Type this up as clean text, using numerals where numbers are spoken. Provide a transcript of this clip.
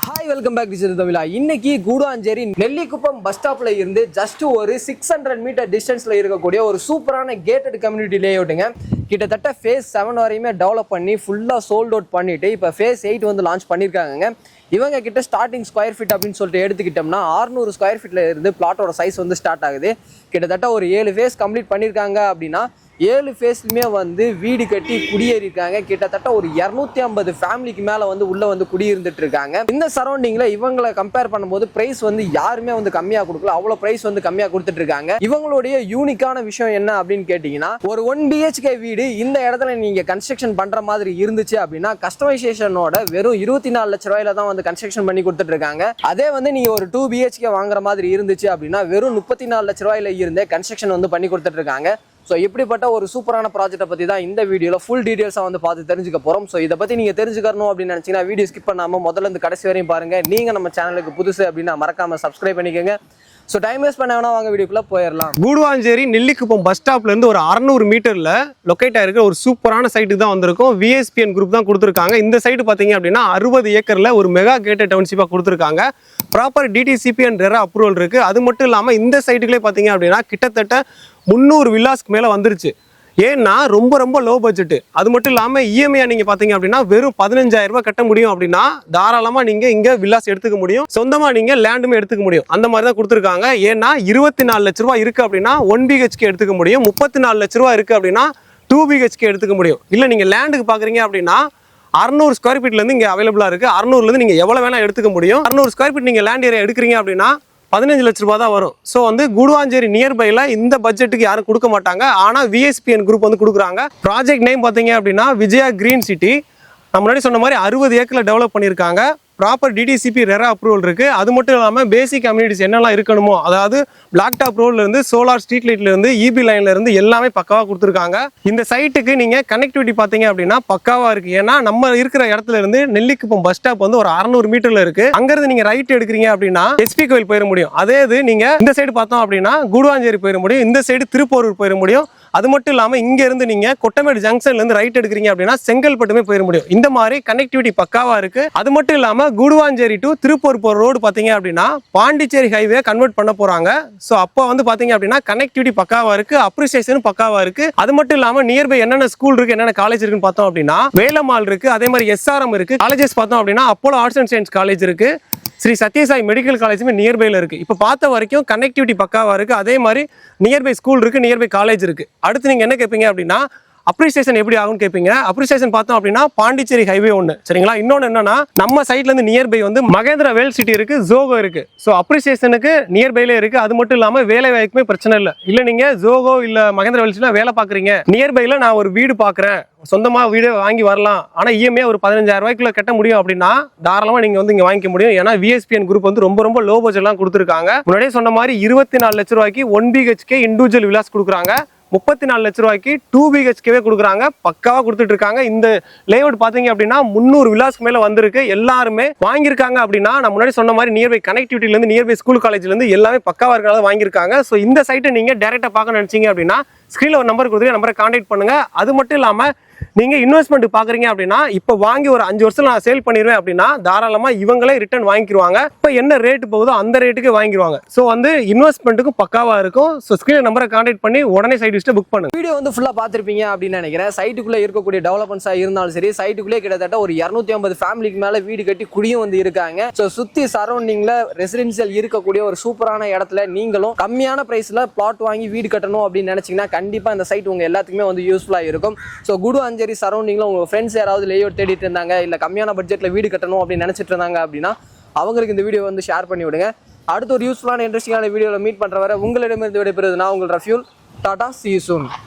Hi, welcome back to Tamila. இன்னைக்கு Koodancheri Nellikuppam bus ஸ்டாப்ல இருந்து ஜஸ்ட் ஒரு 600 மீட்டர் டிஸ்டன்ஸ்ல இருக்கக்கூடிய ஒரு சூப்பரான கேட்டட் கம்யூனிட்டி லேஅவுட்டுங்க. கிட்டத்தட்ட ஃபேஸ் 7 வரையுமே டெவலப் பண்ணி ஃபுல்லா சோல்ட் அவுட் பண்ணிட்டு இப்போ ஃபேஸ் 8 வந்து லான்ச் பண்ணிருக்காங்க. இவங்க கிட்ட ஸ்டார்டிங் ஸ்கொயர் ஃபீட் அப்படின்னு சொல்லிட்டு எடுத்துக்கிட்டோம்னா 600 ஸ்கொயர் ஃபீட்ல இருந்து பிளாட்டோட சைஸ் வந்து ஸ்டார்ட் ஆகுது. கிட்டத்தட்ட ஒரு 7 ஃபேஸ் கம்ப்ளீட் பண்ணியிருக்காங்க அப்படின்னா 7 ஃபேஸ்லுமே வந்து வீடு கட்டி குடியேறியிருக்காங்க. கிட்டத்தட்ட ஒரு 250 ஃபேமிலிக்கு மேலே வந்து உள்ளே வந்து குடியிருந்துட்டு இருக்காங்க. இந்த சரௌண்டிங்கில் இவங்களை கம்பேர் பண்ணும்போது ப்ரைஸ் வந்து யாருமே வந்து கம்மியாக கொடுக்கல, அவ்வளோ ப்ரைஸ் வந்து கம்மியாக கொடுத்துட்டு இருக்காங்க. இவங்களுடைய யூனிக்கான விஷயம் என்ன அப்படின்னு கேட்டிங்கன்னா, ஒரு 1 BHK வீடு இந்த இடத்துல நீங்கள் கன்ஸ்ட்ரக்ஷன் பண்ணுற மாதிரி இருந்துச்சு அப்படின்னா கஸ்டமைசேஷனோட வெறும் 24 லட்ச ரூபாயில தான் வந்து கன்ஸ்ட்ரக்ஷன் பண்ணி கொடுத்துட்டு இருக்காங்க. அதே வந்து நீங்கள் ஒரு 2 BHK வாங்குற மாதிரி இருந்துச்சு அப்படின்னா வெறும் 34 லட்ச ரூபாயில இருந்தே கன்ஸ்ட்ரக்ஷன் வந்து பண்ணி கொடுத்துட்டு இருக்காங்க. ஸோ இப்படிப்பட்ட ஒரு சூப்பரான ப்ராஜெக்ட்டை பற்றி தான் இந்த வீடியோவில் ஃபுல் டீட்டெயில்ஸாக வந்து பார்த்து தெரிஞ்சுக்க போகிறோம். ஸோ இதை பற்றி நீங்கள் தெரிஞ்சுக்கணும் அப்படின்னு நினச்சிங்கன்னா வீடியோ ஸ்கிப் பண்ணாமல் முதல்ல இருந்து கடைசி வரையும் பாருங்கள். நீங்கள் நம்ம சேனலுக்கு புதுசு அப்படின்னா மறக்காமல் சப்ஸ்கிரைப் பண்ணிக்கோங்க. ஸோ டைம் வேஸ்ட் பண்ண வேணா வாங்க வீடியோக்குள்ளே போயிடலாம். கூடுவாஞ்சேரி நெல்லிக்குப்பம் பஸ் ஸ்டாப்லேருந்து ஒரு 600 மீட்டரில் லொக்கேட் ஆகிருக்க ஒரு சூப்பரான சைட்டுக்கு தான் வந்திருக்கும். VSPN குரூப் தான் கொடுத்துருக்காங்க. இந்த சைட்டு பார்த்தீங்க அப்படின்னா 60 ஏக்கரில் ஒரு மெகா கேட்டட் டவுன்ஷிப்பாக கொடுத்துருக்காங்க. Proper DTCP and RERA approval இருக்குது. அது மட்டும் இல்லாமல் இந்த சைட்டுகளே பார்த்தீங்க அப்படின்னா கிட்டத்தட்ட 300 வில்லாஸ்க்கு மேலே வந்துருச்சு. ஏன்னா ரொம்ப ரொம்ப லோ பட்ஜெட்டு. அது மட்டும் இல்லாமல் இஎம்ஐ நீங்கள் பார்த்தீங்க அப்படின்னா வெறும் 15,000 ரூபாய் கட்ட முடியும் அப்படின்னா தாராளமாக நீங்கள் இங்கே வில்லாஸ் எடுத்துக்க முடியும். சொந்தமாக நீங்கள் லேண்டுமே எடுத்துக்க முடியும். அந்த மாதிரி தான் கொடுத்துருக்காங்க. ஏன்னா 24 லட்ச ரூபா இருக்குது அப்படின்னா 1 BHK எடுத்துக்க முடியும். 34 லட்ச ரூபா இருக்குது அப்படின்னா 2 BHK எடுத்துக்க முடியும். இல்லை நீங்கள் லேண்டுக்கு பார்க்குறீங்க அப்படின்னா 600 ஸ்கொயர் ஃபீட்லேருந்து இங்கே அவைலபிளாக இருக்குது. 600லேருந்து நீங்கள் எவ்வளோ வேணால் எடுத்துக்க முடியும். 600 ஸ்கொயர் ஃபீட் நீங்கள் லேண்ட் ஏரியா எடுக்கிறீங்க அப்படின்னா 15 லட்ச ரூபா தான் வரும். ஸோ வந்து கூடுவாஞ்சேரி நியர்பைல இந்த பட்ஜெட்டுக்கு யாரும் கொடுக்க மாட்டாங்க. ஆனால் VSPN குரூப் வந்து கொடுக்குறாங்க. ப்ராஜெக்ட் நேம் பார்த்தீங்க அப்படின்னா விஜயா கிரீன் சிட்டி. நான் முன்னாடி சொன்ன மாதிரி 60 ஏக்கரில் டெவலப் பண்ணியிருக்காங்க. ப்ராப்பர் DTCP ரெரா அப்ரூவல் இருக்குது. அது மட்டும் இல்லாமல் பேசிக் கம்யூனிட்டிஸ் என்னெல்லாம் இருக்கணுமோ, அதாவது பிளாக் டாப் ரோட்லேருந்து சோலார் ஸ்ட்ரீட் லைட்லேருந்து EB லைன்லேருந்து எல்லாமே பக்காவாக கொடுத்துருக்காங்க. இந்த சைட்டுக்கு நீங்கள் கனெக்டிவிட்டி பார்த்தீங்க அப்படின்னா பக்காவாக இருக்குது. ஏன்னா நம்ம இருக்கிற இடத்துல இருந்து நெல்லிக்குப்பம் பஸ் ஸ்டாப் வந்து ஒரு 600 மீட்டரில் இருக்குது. அங்கேருந்து நீங்கள் ரைட் எடுக்கிறீங்க அப்படின்னா SP கோயில் போயிட முடியும். அதே இது நீங்கள் இந்த சைடு பார்த்தோம் அப்படின்னா கூடுவாஞ்சேரி போயிட முடியும். இந்த சைடு திருப்போரூர் போயிட முடியும். அது மட்டும் இல்லாமல் இங்கேருந்து நீங்கள் கொட்டமேடு ஜங்ஷன்லேருந்து ரைட் எடுக்கிறீங்க அப்படின்னா செங்கல்பட்டுமே போயிட முடியும். இந்த மாதிரி கனெக்டிவிட்டி பக்காவாக இருக்குது. அது மட்டும் இல்லாமல் கூடுவாஞ்சேரி டு திருப்பூர் போகிற ரோடு பார்த்தீங்க அப்படின்னா பாண்டிச்சேரி ஹைவே கன்வெர்ட் பண்ண போகிறாங்க. ஸோ அப்போ வந்து பார்த்தீங்க அப்படின்னா கனெக்டிவிட்டி பக்காவாக இருக்குது, அப்ரிசியேஷனும் பக்காவாக இருக்குது. அது மட்டும் இல்லாமல் நியர்பை என்னென்ன ஸ்கூல் இருக்குது, என்னென்ன காலேஜ் இருக்குன்னு பார்த்தோம் அப்படின்னா வேலம்மாள் இருக்குது, அதே மாதிரி SRM இருக்குது. காலேஜஸ் பார்த்தோம் அப்படின்னா Apollo arts and science college இருக்குது, ஸ்ரீ சத்யசாய் மெடிக்கல் காலேஜுமே நியர்பையில் இருக்குது. இப்போ பார்த்த வரைக்கும் கனெக்டிவிட்டி பக்காவாக இருக்குது. அதே மாதிரி நியர்பை ஸ்கூல் இருக்குது, நியர்பை காலேஜ் இருக்குது. அடுத்து நீங்கள் என்ன கேட்பீங்க அப்படின்னா அப்ரிசியேஷன் எப்படி ஆகும்னு கேட்பீங்க. அப்ரிசியேஷன் பார்த்தோம் அப்படின்னா பாண்டிச்சேரி ஹைவே ஒன்று சரிங்களா. இன்னொன்று என்னன்னா நம்ம சைட்லேருந்து நியர்பை வந்து மகேந்திரா வேல் சிட்டி இருக்குது, ஜோகோ இருக்குது. ஸோ அப்ரிசியேஷனுக்கு நியர்பைலே இருக்குது. அது மட்டும் இல்லாமல் வேலை வாய்ப்புமே பிரச்சனை இல்லை நீங்கள் ஜோகோ இல்லை மகேந்திரா வேல் சிட்டியில் வேலை பார்க்குறீங்க, நியர்பையில் நான் ஒரு வீடு பார்க்குறேன், சொந்தமாக வீடு வாங்கி வரலாம், ஆனால் இஎம்ஐ ஒரு 15,000 ரூபாய்க்குள்ள கட்ட முடியும் அப்படின்னா தாராளமாக நீங்கள் வந்து இங்கே வாங்கிக்க முடியும். ஏன்னா VSPN குரூப் வந்து ரொம்ப ரொம்ப லோ பட்ஜெட்லாம் கொடுத்துருக்காங்க. முன்னாடியே சொன்ன மாதிரி 24 லட்ச ரூபாய்க்கு 1 BHK இண்டிவிஜுவல் வில்லாஸ் கொடுக்குறாங்க. 34 லட்ச ரூபாய்க்கு 2 BHKவே கொடுக்குறாங்க. பக்காவாக கொடுத்துட்டு இருக்காங்க. இந்த லேஅவுட் பார்த்தீங்க அப்படின்னா 300 வில்லாஸ்க்கு மேலே வந்திருக்கு. எல்லாருமே வாங்கியிருக்காங்க அப்படின்னா நான் முன்னாடி சொன்ன மாதிரி நியர்பை கனெக்டிவிட்டிலேருந்து நியர்பை ஸ்கூல் காலேஜ்லேருந்து எல்லாமே பக்காவாக இருக்கிறத வாங்கியிருக்காங்க. ஸோ இந்த சைட்டை நீங்கள் டேரெக்டாக பார்க்க நினச்சிங்க அப்படின்னா ஸ்க்ரீனில் ஒரு நம்பர் கொடுத்து நம்பரை கான்டாக்ட் பண்ணுங்கள். அது மட்டும் இல்லாமல் நீங்கள் இன்வெஸ்ட்மெண்ட் பார்க்குறீங்க அப்படின்னா இப்போ வாங்கி ஒரு 5 வருஷம் நான் சேல் பண்ணிடுவேன் அப்படின்னா தாராளமாக இவங்களே ரிட்டர்ன் வாங்கிடுவாங்க. இப்போ என்ன ரேட்டு போகுதோ அந்த ரேட்டுக்கு வாங்கிடுவாங்க. ஸோ வந்து இன்வெஸ்ட்மெண்ட்டுக்கும் பக்காவாக இருக்கும். ஸோ ஸ்க்ரீன் நம்பரை கான்டாக்ட் பண்ணி உடனே சைட் லிஸ்ட்டை புக் பண்ணுங்க. வீடியோ வந்து ஃபுல்லாக பார்த்துருப்பீங்க அப்படின்னு நினைக்கிறேன். சைட்டுக்குள்ளே இருக்கக்கூடிய டெவலப்மெண்ட்ஸாக இருந்தாலும் சரி, சைட்டுக்குள்ளே கிட்டத்தட்ட ஒரு 250 ஃபேமிலிக்கு மேலே வீடு கட்டி குடியும் வந்து இருக்காங்க. ஸோ சுற்றி சரௌண்டிங்கில் ரெசிடென்சியல் இருக்கக்கூடிய ஒரு சூப்பரான இடத்துல நீங்களும் கம்மியான ப்ரைஸில் பிளாட் வாங்கி வீடு கட்டணும் அப்படின்னு நினச்சிங்கன்னா கண்டிப்பாக இந்த சைட் உங்கள் எல்லாத்துக்குமே வந்து யூஸ்ஃபுல்லாக இருக்கும். ஸோ கூடுவாஞ்சேரி சரௌண்டிங்ல உங்க ஃப்ரெண்ட்ஸ் யாராவது லேஅவுட் தேடிட்டு இருந்தாங்க, இல்ல கம்மியான பட்ஜெட்ல வீடு கட்டணும் அப்படின்னு நினைச்சிட்டு இருந்தாங்க அப்படின்னா அவங்களுக்கு இந்த வீடியோ வந்து ஷேர் பண்ணி விடுங்க. அடுத்த ஒரு யூஸ்ஃபுல்லான இன்ட்ரெஸ்டிங்கான வீடியோல மீட் பண்ற வரை உங்களிடமிருந்து விடைபெறுவது நான் உங்கள் Rafiul. Tata, see you soon.